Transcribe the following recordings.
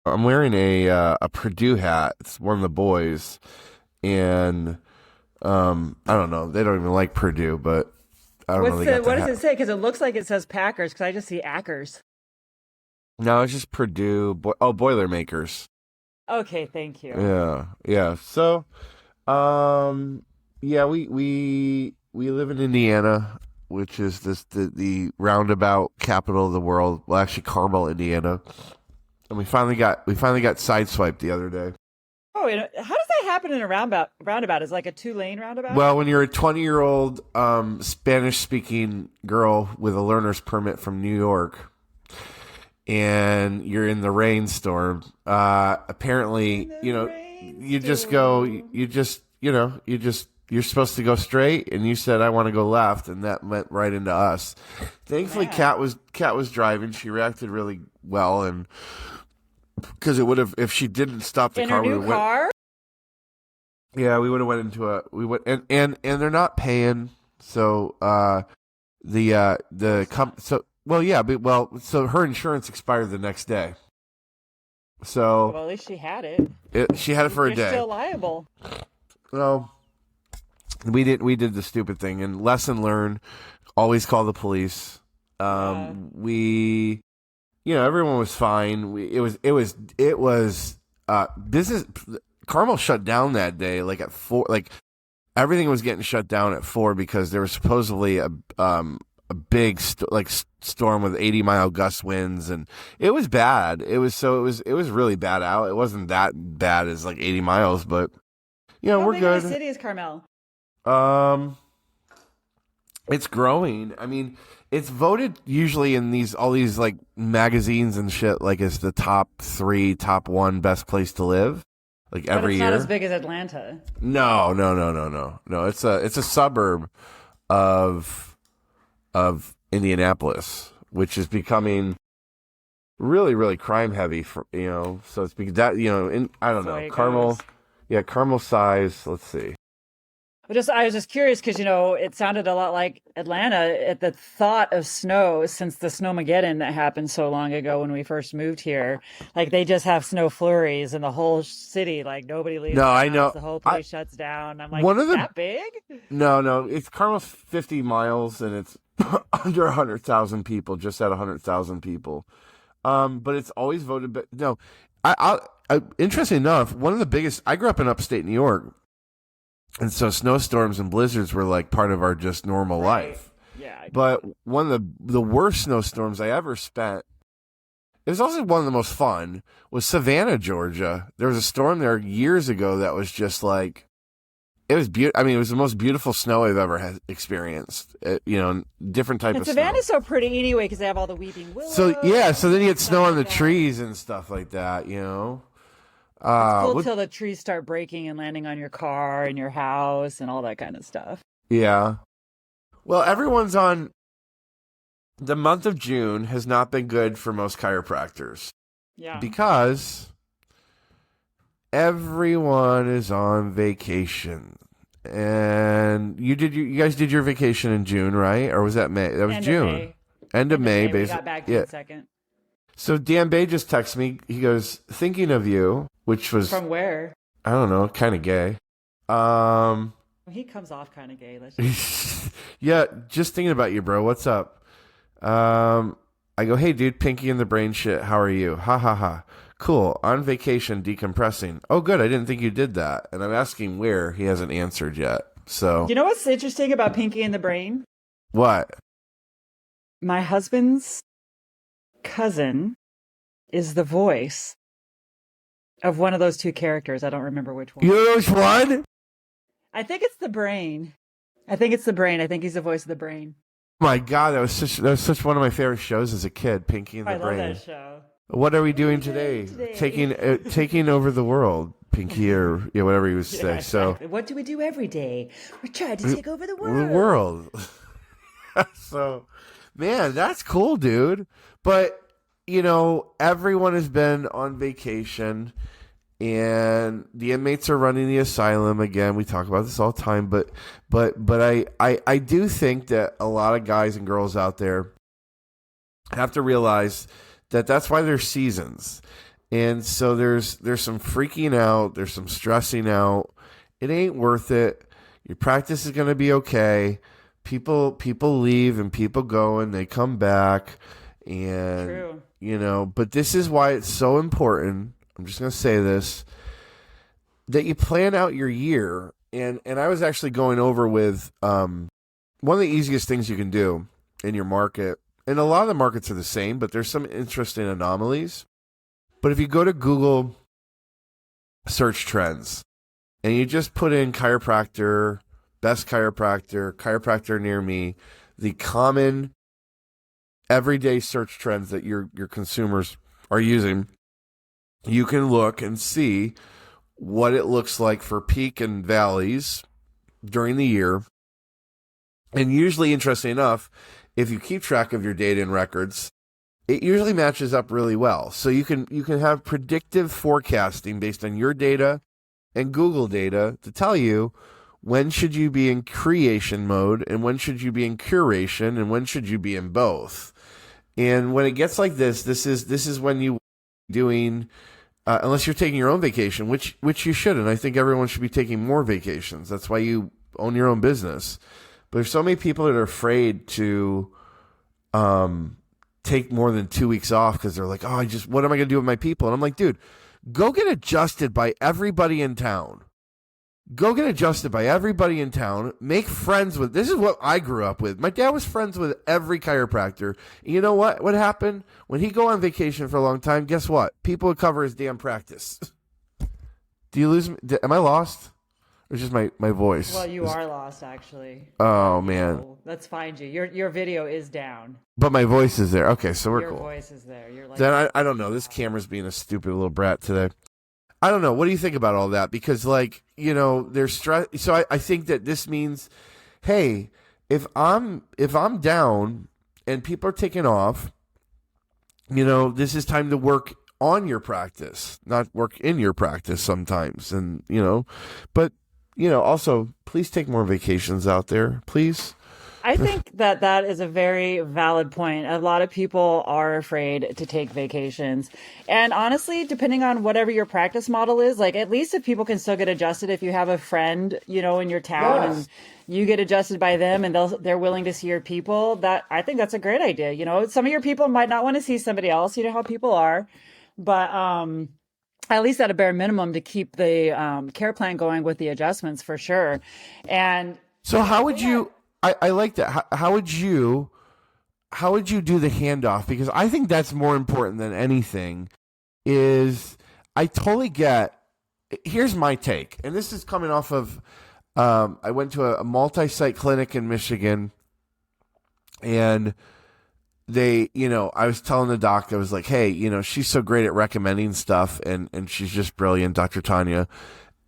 I'm wearing a Purdue hat. It's one of the boys, and I don't know. They don't even like Purdue, but I don't know. They got the What does hat. it say? Because it looks like it says Packers. Because I just see Ackers. No, it's just Purdue. Boilermakers. Okay, thank you. Yeah, yeah. So, um, yeah, we live in Indiana, which is the roundabout capital of the world. Well, actually, Carmel, Indiana, and we finally got sideswiped the other day. Oh, and how does that happen in a roundabout? Roundabout is like a two-lane roundabout. Well, when you're a 20-year-old Spanish-speaking girl with a learner's permit from New York, and you're in the rainstorm, apparently, In the you just go, rainstorm. you're supposed to go straight, and you said I want to go left, and that went right into us. Thankfully, Man, Kat was driving. She reacted really well, and because it would have, if she didn't stop the in her car, we would new have went. car. Yeah, we would have went into a we went and they're not paying. So the so well yeah but, well so her insurance expired the next day. So Well, at least she had it. she had it for a You're day. still liable. Well, we did the stupid thing, and lesson learned. Always call the police. Yeah. We everyone was fine. It was business. Carmel shut down that day, like at 4. Like everything was getting shut down at 4 because there was supposedly a big storm with 80-mile gust winds, and it was bad. It was really bad out. It wasn't that bad as like 80 miles, but How we're big of a good. city is Carmel? Um, it's growing. I mean, it's voted usually in all these like magazines and shit like it's the top 3, top 1 best place to live like But every it's not as year. big as Atlanta. No, no, no, no, no, no. It's a suburb of Indianapolis, which is becoming really, really crime heavy. So it's because that I don't That's the know way it Carmel. goes. Yeah, Carmel size. Let's see. I was just curious because it sounded a lot like Atlanta at the thought of snow since the snowmageddon that happened so long ago when we first moved here. Like they just have snow flurries in the whole city. Like nobody leaves No, the I house. know. The whole I place shuts down. I'm like, one of it's the that big? No, no. It's Carmel's 50 miles, and it's under 100,000 people, just at 100,000 people. But it's always voted. But no, interesting enough, one of the biggest. I grew up in upstate New York, and so snowstorms and blizzards were like part of our just normal Right. life. Yeah, I get But it. one of the worst snowstorms I ever spent. It was also one of the most fun. Was Savannah, Georgia. There was a storm there years ago that was just like it was beautiful. I mean, it was the most beautiful snow I've ever experienced. Different type And of snow. Savannah's so pretty anyway because they have all the weeping So yeah, so willows then you and get stuff snow on like the that. trees and stuff like that. It's cool What? till the trees start breaking and landing on your car and your house and all that kind of stuff. Yeah. Well, everyone's on. The month of June has not been good for most chiropractors Yeah. because everyone is on vacation. And you guys did your vacation in June, right? Or was that May? That was End of June. May. End of End of May, May. We basically. got back Yeah. June 2nd. So Dan Bay just texted me. He goes, thinking of you, which was, From where? I don't know, kind of gay. Um, He comes off kind of gay. Let's just say. yeah, just thinking about you, bro. What's up? I go, hey, dude, Pinky in the brain shit. How are you? Ha ha ha. Cool. On vacation, decompressing. Oh, good. I didn't think you did that. And I'm asking where. He hasn't answered yet. So, You know what's interesting about Pinky and the Brain? what? My husband's cousin is the voice of one of those two characters. I don't remember which You one. know which one? I think it's the Brain. I think it's the Brain. I think he's the voice of the Brain. My God, that was such one of my favorite shows as a kid, Pinky and I the love Brain. that show. What are we What are we doing doing today? today? Taking over the world, Pinky, or whatever he was Yeah, saying. So exactly. What do we do every day? We're trying to take over the the world. world. So, man, that's cool, dude. But everyone has been on vacation, and the inmates are running the asylum again. We talk about this all the time, but I do think that a lot of guys and girls out there have to realize that that's why there's seasons. And so there's some freaking out, there's some stressing out. It ain't worth it. Your practice is going to be okay. People leave and people go and they come back, and True. but this is why it's so important. I'm just going to say this, that you plan out your year. And I was actually going over with one of the easiest things you can do in your market. And a lot of the markets are the same, but there's some interesting anomalies. But if you go to Google search trends and you just put in chiropractor, best chiropractor, chiropractor near me, the common everyday search trends that your consumers are using, you can look and see what it looks like for peak and valleys during the year. And usually, interesting enough, if you keep track of your data and records, it usually matches up really well. So you can have predictive forecasting based on your data and Google data to tell you when should you be in creation mode and when should you be in curation and when should you be in both. And when it gets like this is when you doing unless you're taking your own vacation, which you shouldn't. I think everyone should be taking more vacations. That's why you own your own business. But there's so many people that are afraid to take more than 2 weeks off because they're like, oh, what am I going to do with my people? And I'm like, dude, go get adjusted by everybody in town. Go get adjusted by everybody in town. Make friends with. This is what I grew up with. My dad was friends with every chiropractor. And you know what? What happened? When he'd go on vacation for a long time, guess what? People would cover his damn practice. Do you lose me? Am I lost? Or just my voice? Well, you are lost, actually. Oh, man. Oh, let's find you. Your video is down. But my voice is there. Okay, so we're Your cool. voice is there. You're like, Then I don't know. This camera's being a stupid little brat today. I don't know. What do you think about all that? Because, there's stress. So I think that this means, hey, if I'm down and people are taking off, this is time to work on your practice, not work in your practice sometimes. And, but, also please take more vacations out there, please. I think that is a very valid point. A lot of people are afraid to take vacations. And honestly, depending on whatever your practice model is, like at least if people can still get adjusted, if you have a friend, in your town and you get adjusted by them and they're willing to see your people, I think that's a great idea. Some of your people might not want to see somebody else, how people are, but, at least at a bare minimum to keep the care plan going with the adjustments for sure. And so how would you, I like that. How would you do the handoff? Because I think that's more important than anything. I totally get. Here's my take, and this is coming off of. I went to a multi-site clinic in Michigan, and they, I was telling the doc, I was like, hey, she's so great at recommending stuff, and she's just brilliant, Dr. Tanya.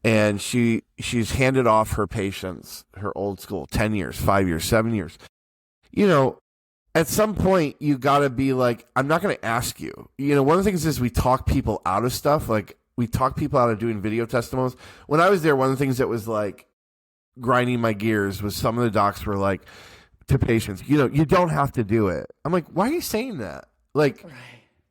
And she's handed off her patients, her old school, 10 years, 5 years, 7 years. At some point, you got to be like, I'm not going to ask you. One of the things is we talk people out of stuff. Like, we talk people out of doing video testimonials. When I was there, one of the things that was like grinding my gears was some of the docs were like to patients, you don't have to do it. I'm like, why are you saying that? Like,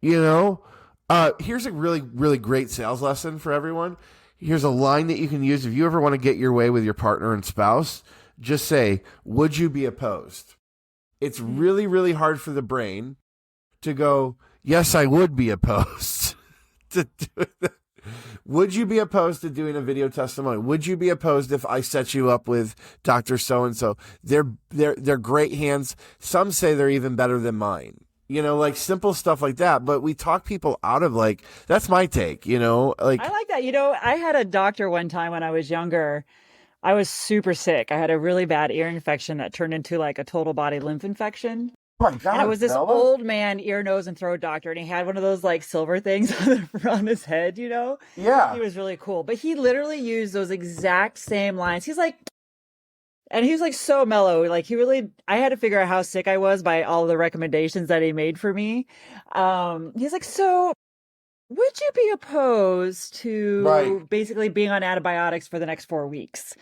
here's a really, really great sales lesson for everyone. Here's a line that you can use if you ever want to get your way with your partner and spouse. Just say, would you be opposed? It's really, really hard for the brain to go, yes, I would be opposed to do that. Would you be opposed to doing a video testimony? Would you be opposed if I set you up with Dr. So-and-so? They're great hands. Some say they're even better than mine. Like simple stuff like that. But we talk people out of that's my take, I like that. I had a doctor one time when I was younger. I was super sick. I had a really bad ear infection that turned into like a total body lymph infection. Oh my God, and it was this Bella? old man ear, nose, and throat doctor. And he had one of those like silver things on his head, Yeah. He was really cool. But he literally used those exact same lines. He's like, and he was like so mellow. Like I had to figure out how sick I was by all the recommendations that he made for me. He's like, so would you be opposed to basically being on antibiotics for the next 4 weeks?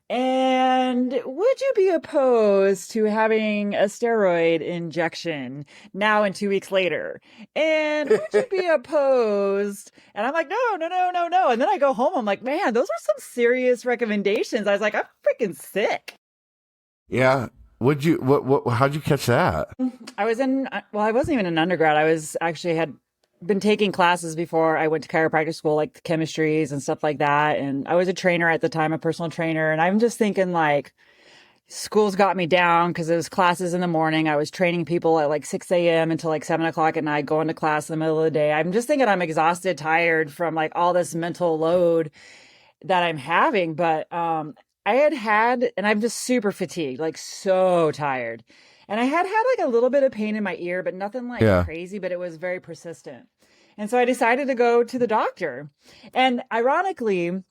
And would you be opposed to having a steroid injection now and 2 weeks later? And would you be opposed? And I'm like, no, no, no, no, no. And then I go home. I'm like, man, those are some serious recommendations. I was like, I'm freaking sick. Yeah. How'd you catch that? I was in, well, I wasn't even an undergrad. I was actually had been taking classes before I went to chiropractic school, like the chemistries and stuff like that. And I was a trainer at the time, a personal trainer. And I'm just thinking like, school's got me down because it was classes in the morning. I was training people at like 6 a.m. until like 7 o'clock at night, going to class in the middle of the day. I'm just thinking I'm exhausted, tired from like all this mental load that I'm having. But I and I'm just super fatigued, like so tired. And I had like a little bit of pain in my ear, but nothing like Yeah. crazy, but it was very persistent. And so I decided to go to the doctor. And ironically,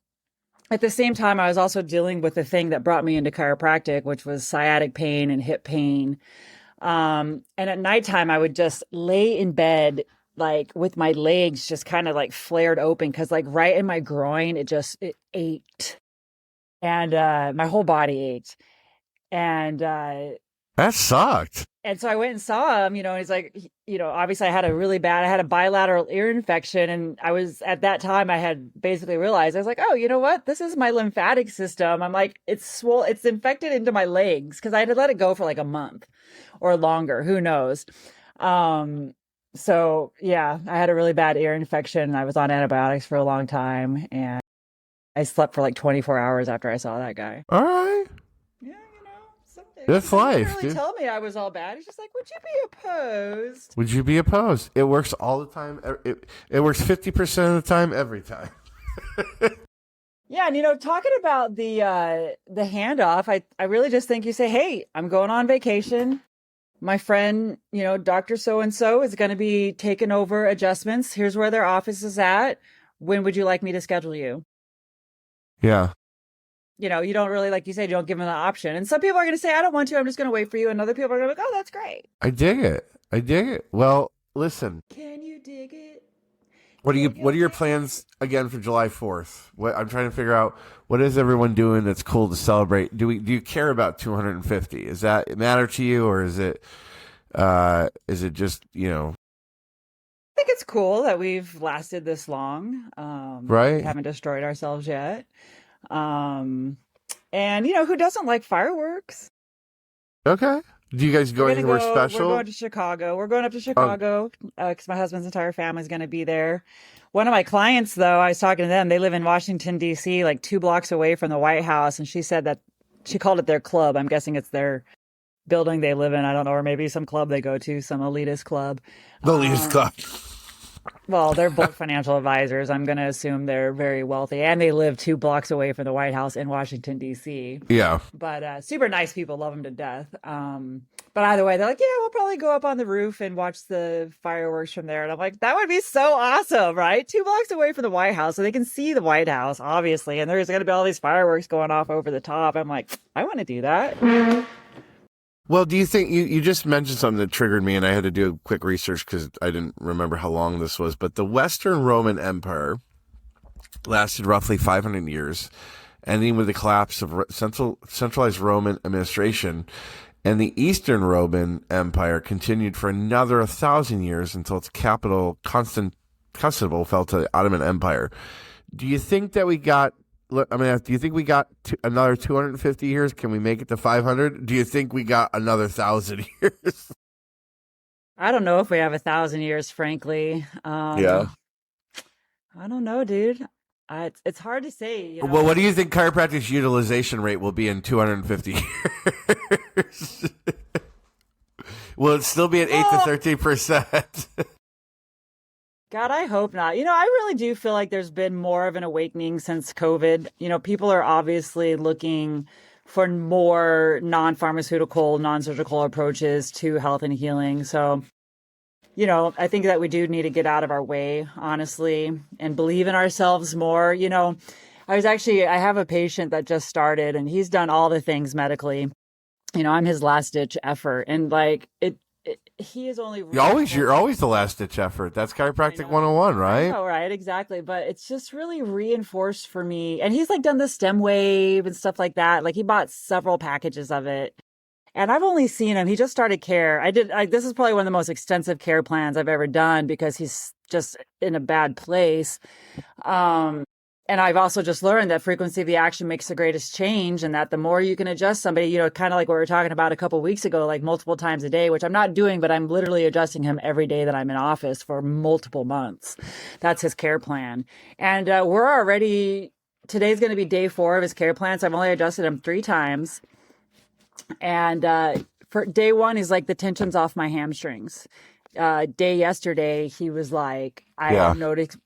at the same time, I was also dealing with the thing that brought me into chiropractic, which was sciatic pain and hip pain. And at nighttime, I would just lay in bed, like with my legs just kind of like flared open, because like right in my groin, it ached, and my whole body ached. And That sucked. and so I went and saw him, and he's like, obviously I had a bilateral ear infection. And at that time, I had basically realized, I was like, oh, you know what? This is my lymphatic system. I'm like, it's infected into my legs, because I had to let it go for like a month or longer. Who knows? So yeah, I had a really bad ear infection. I was on antibiotics for a long time, and I slept for like 24 hours after I saw that guy. All right. Yeah, something. That's He didn't life, really dude. tell me I was all bad. He's just like, would you be opposed? Would you be opposed? It works all the time. It works 50% of the time, every time. Yeah, and talking about the handoff, I really just think you say, hey, I'm going on vacation. My friend, Dr. So and so is going to be taking over adjustments. Here's where their office is at. When would you like me to schedule you? Yeah. You don't really, like you said, you don't give them the option. And some people are going to say, I don't want to. I'm just going to wait for you. And other people are going to be like, oh, that's great. I dig it. Well, listen. Can you dig it? What are your plans again for July 4th? What I'm trying to figure out, what is everyone doing that's cool to celebrate? Do you care about 250? Is that matter to you, or is it just, I think it's cool that we've lasted this long. Right? We haven't destroyed ourselves yet. And who doesn't like fireworks? Okay. Do you guys go anywhere special? We're going to Chicago. We're going up to Chicago because my husband's entire family is going to be there. One of my clients, though, I was talking to them. They live in Washington, D.C., like 2 blocks away from the White House. And she said that she called it their club. I'm guessing it's their building they live in. I don't know, or maybe some club they go to, some elitist club. The elitist club. Well, they're both financial advisors. I'm going to assume they're very wealthy, and they live 2 blocks away from the White House in Washington, D.C. Yeah. But super nice people, love them to death. But either way, they're like, yeah, we'll probably go up on the roof and watch the fireworks from there. And I'm like, that would be so awesome, right? 2 blocks away from the White House, so they can see the White House, obviously. And there's going to be all these fireworks going off over the top. I'm like, I want to do that. Well, do you think you just mentioned something that triggered me, and I had to do quick research because I didn't remember how long this was, but the Western Roman Empire lasted roughly 500 years, ending with the collapse of centralized Roman administration, and the Eastern Roman Empire continued for another 1,000 years until its capital, Constantinople, fell to the Ottoman Empire. Do you think that we got do you think we got another 250 years? Can we make it to 500? Do you think we got another 1,000 years? I don't know if we have 1,000 years, frankly. Yeah. I don't know, dude. It's hard to say. Well, what do you think chiropractic's utilization rate will be in 250 years? Will it still be at 8 to 13%? God, I hope not. I really do feel like there's been more of an awakening since COVID. People are obviously looking for more non-pharmaceutical, non-surgical approaches to health and healing. So, I think that we do need to get out of our way, honestly, and believe in ourselves more. I have a patient that just started, and he's done all the things medically. I'm his last ditch effort. And he is only you're always the last ditch effort. That's chiropractic 101, right? Oh, right, exactly. But it's just really reinforced for me. And he's done the stem wave and stuff like that. He bought several packages of it. And I've only seen him. He just started care. This is probably one of the most extensive care plans I've ever done because he's just in a bad place. Um, and I've also just learned that frequency of the action makes the greatest change, and that the more you can adjust somebody, kind of like what we were talking about a couple of weeks ago, like multiple times a day, which I'm not doing, but I'm literally adjusting him every day that I'm in office for multiple months. That's his care plan. And today's going to be day 4 of his care plan. So I've only adjusted him 3 times. And for day 1, he's like, the tension's off my hamstrings. Day yesterday, he was like, Yeah.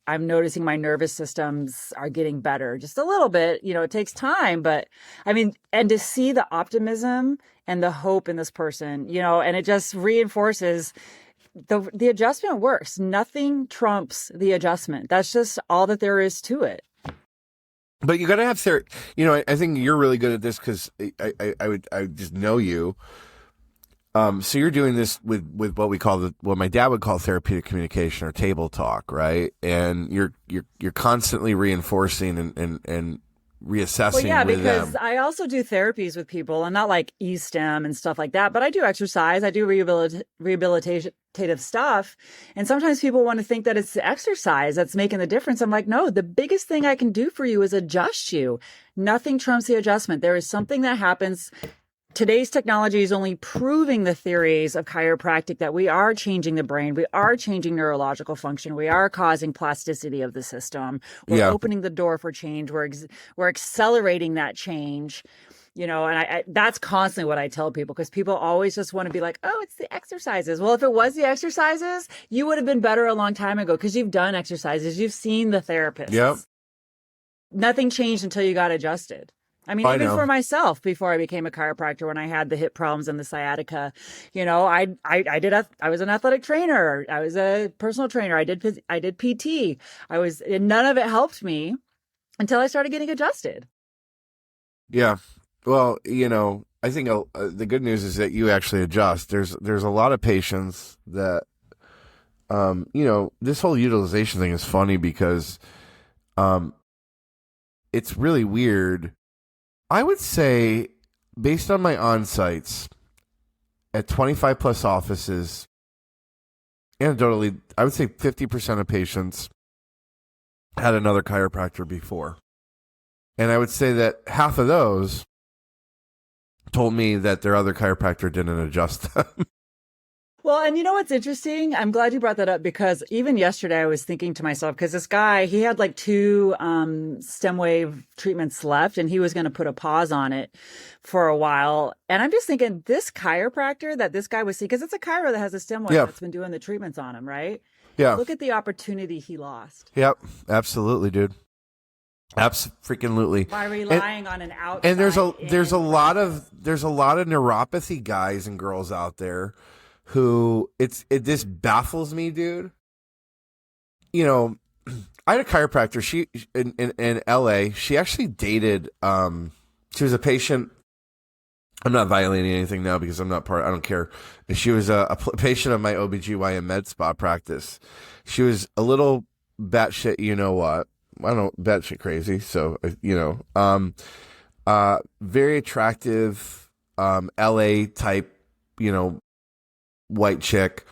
I'm noticing my nervous systems are getting better just a little bit. It takes time, but I mean, and to see the optimism and the hope in this person, and it just reinforces the adjustment works. Nothing trumps the adjustment. That's just all that there is to it. But you got to have I think you're really good at this because I just know you. So you're doing this with what my dad would call therapeutic communication or table talk, right? And you're constantly reinforcing and reassessing. Well, yeah, with because them. I also do therapies with people, and not like e-stem and stuff like that, but I do exercise, I do rehabilitative stuff. And sometimes people want to think that it's the exercise that's making the difference. I'm like, no, the biggest thing I can do for you is adjust you. Nothing trumps the adjustment. There is something that happens. Today's technology is only proving the theories of chiropractic that we are changing the brain. We are changing neurological function. We are causing plasticity of the system. We're opening the door for change. We're accelerating that change, and that's constantly what I tell people, because people always just want to be like, oh, it's the exercises. Well, if it was the exercises, you would have been better a long time ago because you've done exercises. You've seen the therapists. Yep. Nothing changed until you got adjusted. I mean, even for myself, before I became a chiropractor, when I had the hip problems and the sciatica, I was an athletic trainer. I was a personal trainer. I did PT. And none of it helped me until I started getting adjusted. Yeah. Well, I think the good news is that you actually adjust. There's a lot of patients that, this whole utilization thing is funny because, it's really weird. I would say, based on my on-sites at 25 plus offices, anecdotally, I would say 50% of patients had another chiropractor before. And I would say that half of those told me that their other chiropractor didn't adjust them. Well, and you know what's interesting? I'm glad you brought that up, because even yesterday I was thinking to myself, because this guy, he had like 2 stem wave treatments left, and he was going to put a pause on it for a while. And I'm just thinking, this chiropractor that this guy was seeing, because it's a chiro that has a stem wave that's been doing the treatments on him, right? Yeah. Look at the opportunity he lost. Yep. Absolutely, dude. Absolutely. By relying on an outside. And there's a lot of neuropathy guys and girls out there who this baffles me, dude. I had a chiropractor. She in LA. She actually dated. She was a patient. I'm not violating anything now because I'm not part. I don't care. She was a patient of my OBGYN med spa practice. She was a little batshit. You know what? I don't batshit crazy. So very attractive. LA type. White chick,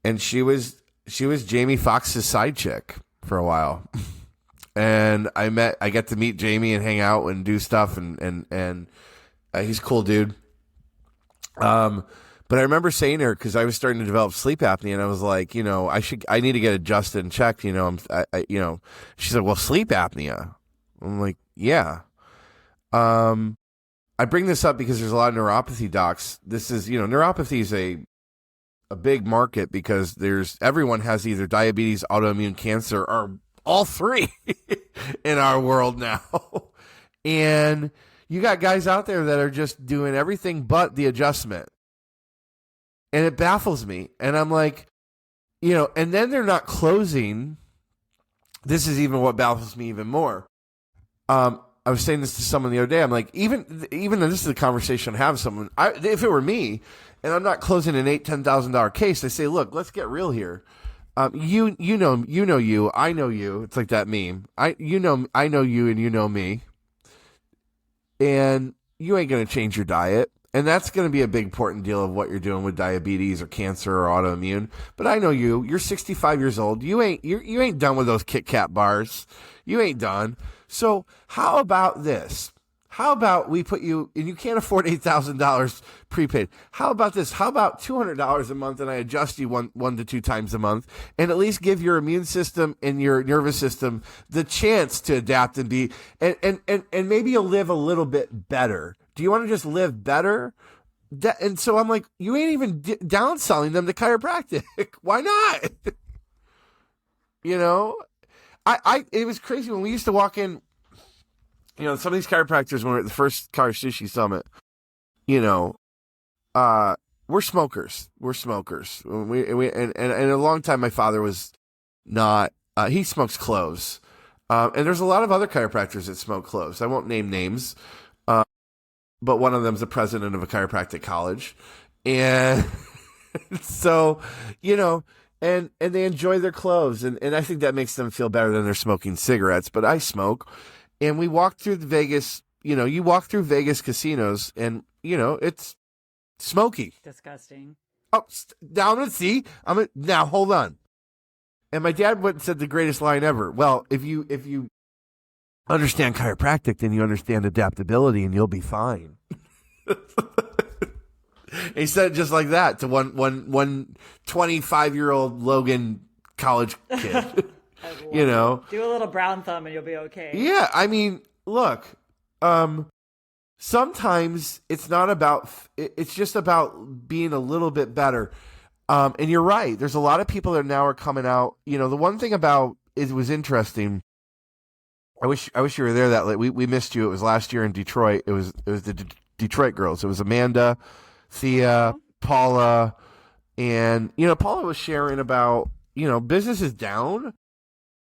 and she was Jamie Foxx's side chick for a while. And I got to meet Jamie and hang out and do stuff, and he's a cool dude. But I remember saying to her, because I was starting to develop sleep apnea, and I was like, I need to get adjusted and checked. She said, well, sleep apnea. I'm like, yeah. I bring this up because there's a lot of neuropathy docs. This is, neuropathy is a big market because everyone has either diabetes, autoimmune, cancer, or all 3 in our world now. And you got guys out there that are just doing everything but the adjustment. And it baffles me. And I'm like, and then they're not closing. This is even what baffles me even more. I was saying this to someone the other day. I'm like, even though this is a conversation I have with someone, if it were me, and I'm not closing an $8,000-$10,000 case, I say, look, let's get real here. You know you, I know you. It's like that meme. I know you, and you know me. And you ain't gonna change your diet. And that's going to be a big important deal of what you're doing with diabetes or cancer or autoimmune. But I know you're 65 years old. You ain't done with those Kit Kat bars. You ain't done. So how about this? How about we put you, and you can't afford $8,000 prepaid. How about this? How about $200 a month, and I adjust you one to two times a month, and at least give your immune system and your nervous system the chance to adapt and be, and maybe you'll live a little bit better. Do you want to just live better? And so I'm like, you ain't even downselling them to chiropractic. Why not? You know, it was crazy when we used to walk in. You know, some of these chiropractors, when we were at the first Car Sushi Summit, you know, we're smokers. We're smokers. And a long time, my father was not. He smokes cloves, and there's a lot of other chiropractors that smoke cloves. I won't name names, but one of them's the president of a chiropractic college, and so, you know. And they enjoy their cloves, and I think that makes them feel better than they're smoking cigarettes. But I smoke. And we walked through the Vegas, you know, you walk through Vegas casinos and, you know, it's smoky. Disgusting. Oh, down and see. Now hold on. And my dad went and said the greatest line ever. Well, if you understand chiropractic, then you understand adaptability and you'll be fine. He said it just like that to one 25-year-old Logan college kid. You know, do a little brown thumb and you'll be okay. Yeah, I mean, look, sometimes it's not about, it's just about being a little bit better. And you're right. There's a lot of people that now are coming out. You know, the one thing about it was interesting. I wish you were there that late. We missed you. It was last year in Detroit. It was the Detroit girls. It was Amanda, Thea, Paula, and, you know, Paula was sharing about, you know, business is down.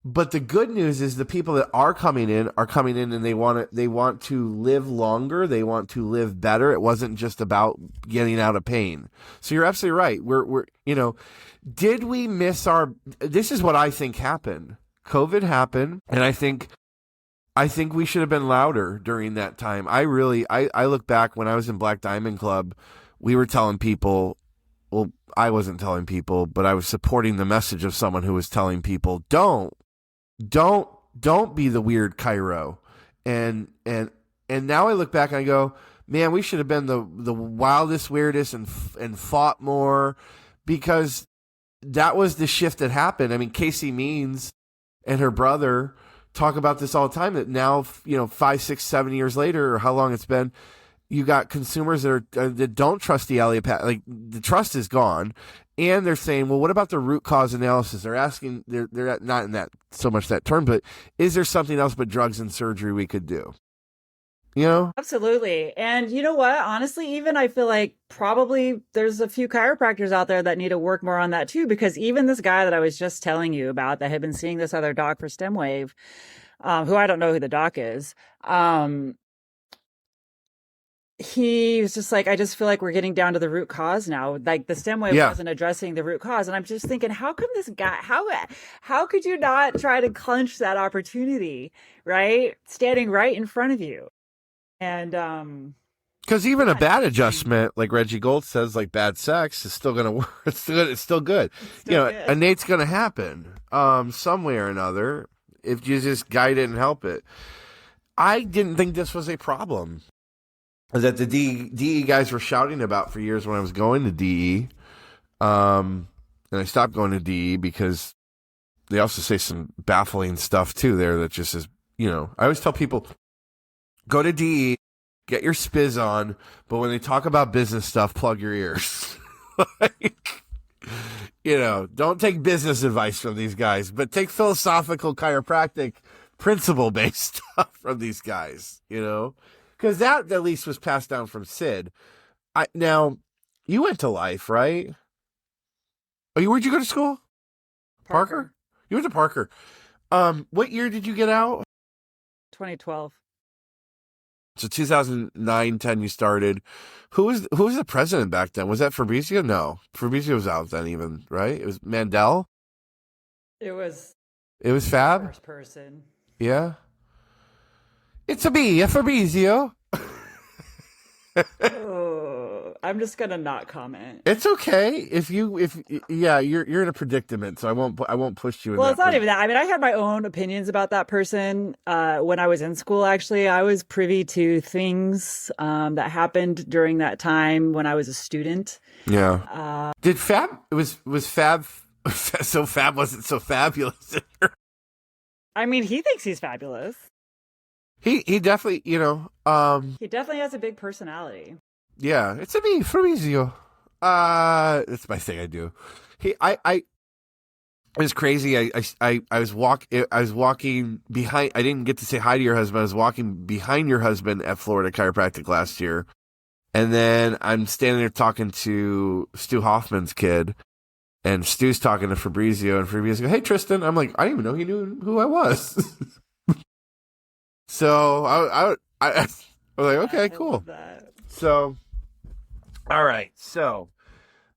But the good news is the people that are coming in and they want to live longer. They want to live better. It wasn't just about getting out of pain. So you're absolutely right. We're you know, did we miss this is what I think happened. COVID happened. And I think we should have been louder during that time. I look back when I was in Black Diamond Club, we were telling people, well, I wasn't telling people, but I was supporting the message of someone who was telling people, don't be the weird chiro. And now I look back and I go, man, we should have been the wildest, weirdest and fought more, because that was the shift that happened. I mean, Casey Means and her brother talk about this all the time, that now, you know, 5, 6, 7 years later, or how long it's been, you got consumers that don't trust the allopathy. Like, the trust is gone. And they're saying, well, what about the root cause analysis? They're asking, they're not in that so much that term, but is there something else but drugs and surgery we could do? You know? Absolutely. And you know what? Honestly, even I feel like probably there's a few chiropractors out there that need to work more on that too, because even this guy that I was just telling you about that had been seeing this other doc for stem wave, who I don't know who the doc is, he was just like, I just feel like we're getting down to the root cause now. Like, the stem wave wasn't addressing the root cause. And I'm just thinking, how come this guy, how could you not try to clench that opportunity, right? Standing right in front of you. And, because even a bad adjustment, like Reggie Gold says, like bad sex is still going to work. It's still good. It's still good. You know, good. Innate's going to happen, some way or another, if you just guide it and help it. I didn't think this was a problem that the DE guys were shouting about for years when I was going to DE. And I stopped going to DE because they also say some baffling stuff too there that just is, you know, I always tell people, go to DE, get your spiz on, but when they talk about business stuff, plug your ears. Like, you know, don't take business advice from these guys, but take philosophical chiropractic principle-based stuff from these guys, you know? Because that at least was passed down from Sid. Now, you went to Life, right? Where'd you go to school? Parker? You went to Parker. What year did you get out? 2012. So 2009-10 you started. Who was the president back then? Was that Fabrizio? No. Fabrizio was out then even, right? It was Mandel? It was Fab? First person. Yeah. It's a Fabrizio. Oh. I'm just gonna not comment. It's okay if yeah, you're in a predicament, so I won't push you in Well, that. it's not even that. I mean, I had my own opinions about that person when I was in school, actually. I was privy to things that happened during that time when I was a student. Yeah. Did Fab was Fab so Fab wasn't so fabulous? I mean, he thinks he's fabulous. He definitely, He definitely has a big personality. yeah, it's a me, Fabrizio. That's my thing I do. I it was crazy. I was walking behind. I didn't get to say hi to your husband. I was walking behind your husband at Florida Chiropractic last year, and then I'm standing there talking to Stu Hoffman's kid, and Stu's talking to Fabrizio, and Fabrizio goes, "Hey Tristan." I'm like, I didn't even know he knew who I was. So I was like, okay, I cool. love that. So, all right, so.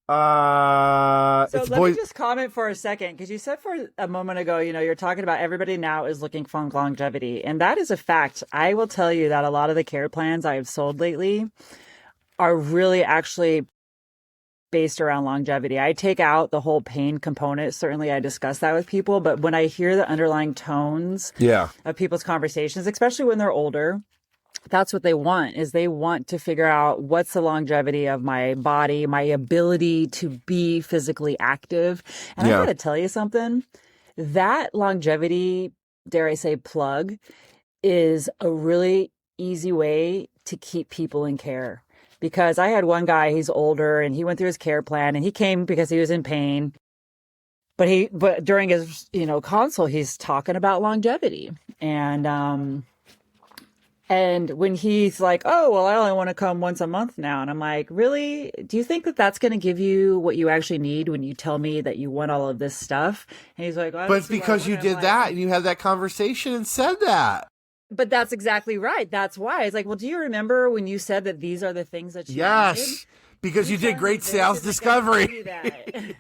So It's let me boys. just comment for a second, because you said for a moment ago, you're talking about everybody now is looking for longevity. And that is a fact. I will tell you that a lot of the care plans I have sold lately are really actually based around longevity. I take out the whole pain component. Certainly, I discuss that with people. But when I hear the underlying tones Yeah, of people's conversations, especially when they're older, that's what they want, is they want to figure out what's the longevity of my body, my ability to be physically active. And I yeah, got to tell you something, that longevity, dare I say, plug is a really easy way to keep people in care. Because I had one guy, he's older and he went through his care plan and he came because he was in pain. But during his, consult, he's talking about longevity. And when he's like, oh, well, I only want to come once a month now. And I'm like, really? Do you think that that's going to give you what you actually need when you tell me that you want all of this stuff? And he's like, I but don't it's see why I because you wouldn't. I'm did like, that and you had that conversation and said that. but that's exactly right. That's why. It's like, well, do you remember when you said that these are the things that you needed? Yes, because you did tell me great this sales isn't gonna give discovery. you that.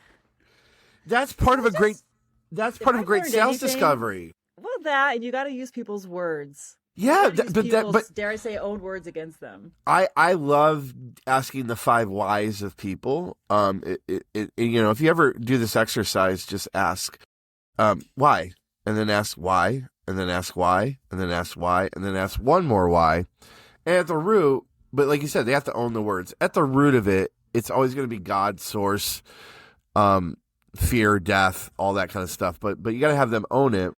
That's part of a great. Just, That's if part of a I've great learned sales anything, discovery. well, that, and you got to use people's words. You Yeah, got to use but people's, dare I say, own words against them. I love asking the 5 whys of people. If you ever do this exercise, just ask why, and then ask why, and then ask why, and then ask why, and then ask one more why. And at the root, but like you said, they have to own the words. At the root of it, it's always going to be God, source, fear, death, all that kind of stuff. But you got to have them own it.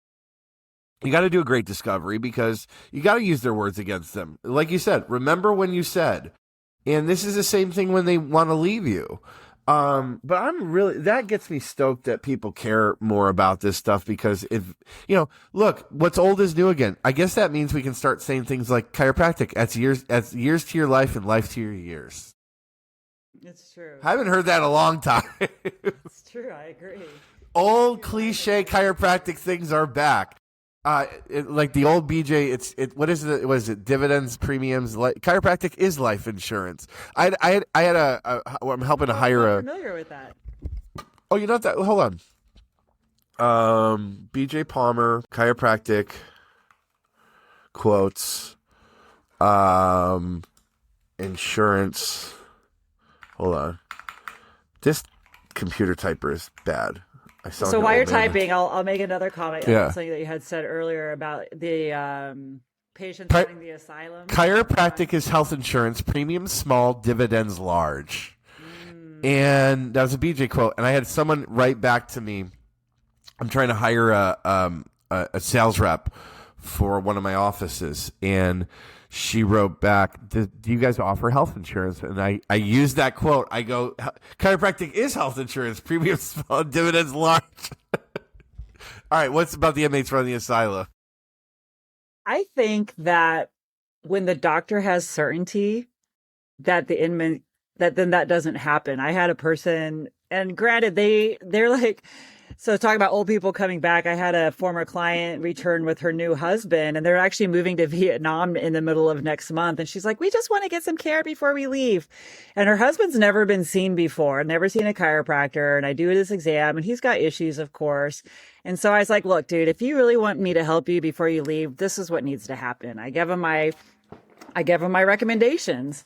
You got to do a great discovery because you got to use their words against them. Like you said, remember when you said, and this is the same thing when they want to leave you. But that gets me stoked that people care more about this stuff because look, what's old is new again. I guess that means we can start saying things like chiropractic. That's years to your life and life to your years. It's true. I haven't heard that in a long time. It's true. I agree. Old cliche chiropractic things are back. Like the old BJ, what is it? Was it dividends, premiums? Chiropractic is life insurance. I'm helping to hire I'm familiar with that. Oh, you know that? Hold on. BJ Palmer, chiropractic quotes, insurance. Hold on. This computer typer is bad. So while you're typing, I'll make another comment Yeah. on something that you had said earlier about the patients running the asylum. Chiropractic is health insurance, premium small, dividends large. And that was a BJ quote. And I had someone write back to me. I'm trying to hire a sales rep for one of my offices. And she wrote back, do you guys offer health insurance? And I used that quote. I go, chiropractic is health insurance, premium small, dividends large. All right, what's about the inmates running the asylum? I think that when the doctor has certainty that the inmate, then that doesn't happen. I had a person, and granted, they're like, so talking about old people coming back, I had a former client return with her new husband, and they're actually moving to Vietnam in the middle of next month. And she's like, we just want to get some care before we leave. And her husband's never been seen before, never seen a chiropractor. And I do this exam, and he's got issues, of course. And so I was like, look, dude, if you really want me to help you before you leave, this is what needs to happen. I gave him my recommendations.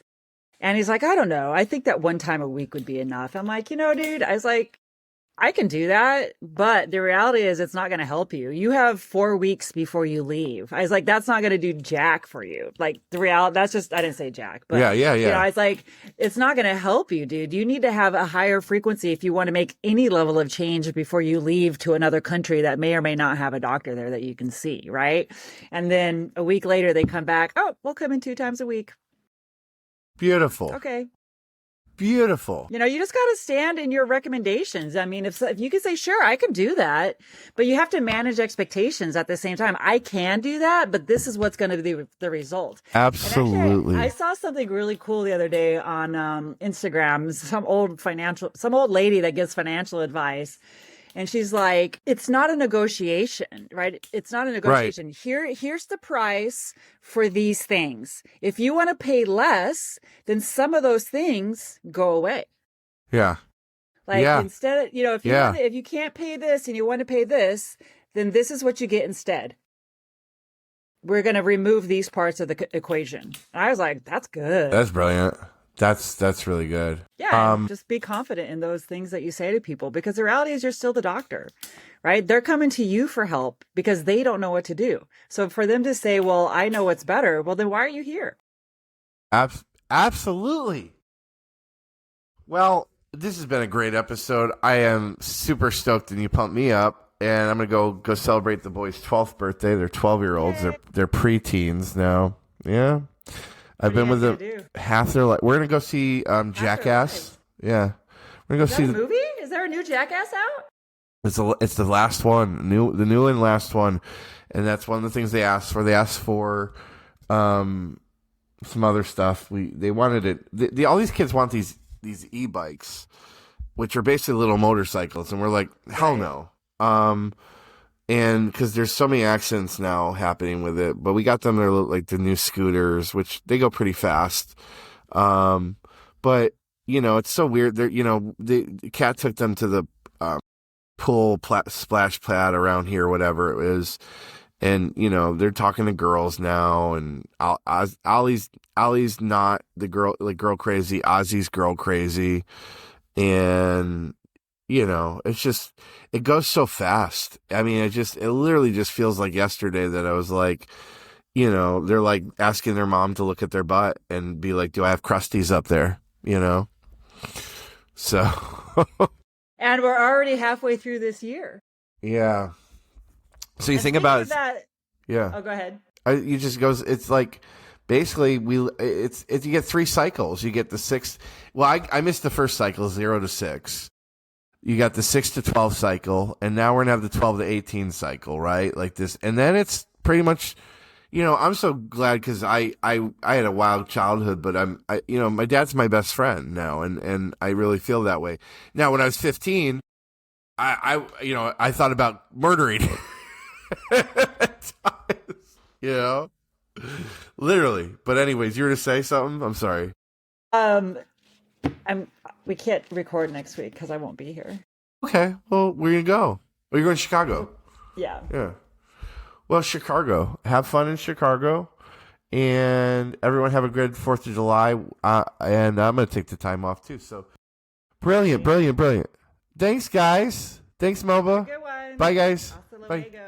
And he's like, I don't know. I think that one time a week would be enough. I'm like, dude, I was like, I can do that, but the reality is it's not going to help you. You have 4 weeks before you leave. I was like, that's not going to do jack for you. Like the reality, that's just, I didn't say jack, but Yeah. I was like, it's not going to help you, dude. You need to have a higher frequency if you want to make any level of change before you leave to another country that may or may not have a doctor there that you can see. Right. And then a week later they come back. Oh, we'll come in 2 times a week. Beautiful. Okay. Beautiful. You just got to stand in your recommendations. I mean, if you can say, sure, I can do that, but you have to manage expectations at the same time. I can do that, but this is what's going to be the result. Absolutely. Actually, I saw something really cool the other day on Instagram. Some old lady that gives financial advice. And she's like, it's not a negotiation, right? It's not a negotiation. Right. Here's the price for these things. If you want to pay less, then some of those things go away. Yeah. Like instead of, if you can't pay this and you want to pay this, then this is what you get instead. We're going to remove these parts of the equation. I was like, that's good. That's brilliant. That's really good. Yeah, just be confident in those things that you say to people, because the reality is you're still the doctor, right? They're coming to you for help because they don't know what to do. So for them to say, well, I know what's better, well, then why are you here? Absolutely. Well, this has been a great episode. I am super stoked, and you pumped me up. And I'm gonna go celebrate the boys' 12th birthday. They're 12-year-olds. They're preteens now. Yeah. I've been with them half their life. We're gonna go see Jackass. Yeah, we're gonna go see the movie. Is there a new Jackass out? It's the last one, the new and last one, and that's one of the things they asked for. They asked for some other stuff. They wanted it. All these kids want these e-bikes, which are basically little motorcycles, and we're like, hell no. And because there's so many accidents now happening with it, but we got them their like the new scooters, which they go pretty fast. But it's so weird. They're the cat took them to the pool splash pad around here, whatever it was, and they're talking to girls now. And Ollie's not the girl crazy. Ozzy's girl crazy, and it's just, it goes so fast. I mean, it literally just feels like yesterday that I was like, they're like asking their mom to look at their butt and be like, do I have crusties up there? So. And we're already halfway through this year. Yeah. So you think about that. Yeah. Oh, go ahead. It's like, basically, you get 3 cycles. You get the 6th. Well, I missed the first cycle, 0 to 6. You got the 6 to 12 cycle, and now we're gonna have the 12 to 18 cycle, right? Like this, and then it's pretty much, I'm so glad because I had a wild childhood, but my dad's my best friend now, and I really feel that way. Now, when I was 15, I thought about murdering, literally. But anyways, you were to say something. I'm sorry. We can't record next week because I won't be here. Okay. Well, where you go? Oh, you're going to Chicago. Yeah. Yeah. Well, Chicago. Have fun in Chicago, and everyone have a good 4th of July. And I'm going to take the time off too. So, brilliant. Thanks, guys. Thanks, Melba. Good one. Bye, guys. Hasta Bye. luego.